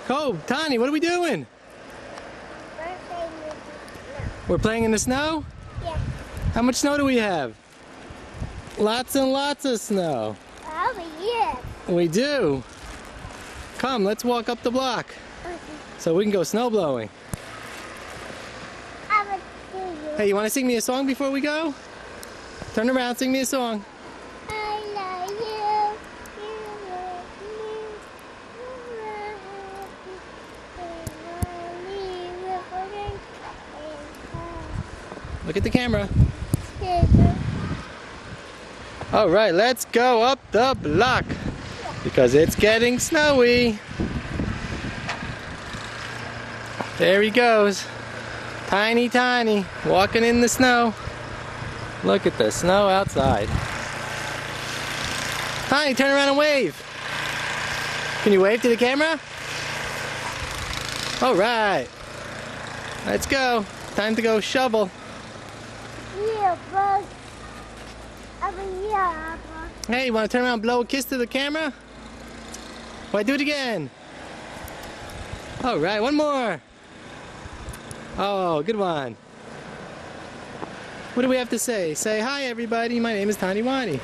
Oh, Tani, what are we doing? We're playing in the snow? Yeah. How much snow do we have? Lots and lots of snow. Oh, yeah. We do. Come, let's walk up the block so we can go snow blowing. Hey, you want to sing me a song before we go? Turn around, sing me a song. I love you. You love me. Look at the camera. All right, let's go up the block because it's getting snowy. There he goes. Tiny, tiny, walking in the snow. Look at the snow outside. Tiny, turn around and wave. Can you wave to the camera? All right. Let's go. Time to go shovel. Hey, you want to turn around and blow a kiss to the camera? Why, do it again. All right, one more. Oh, good one. What do we have to say? Say, hi everybody, my name is Tani Wani.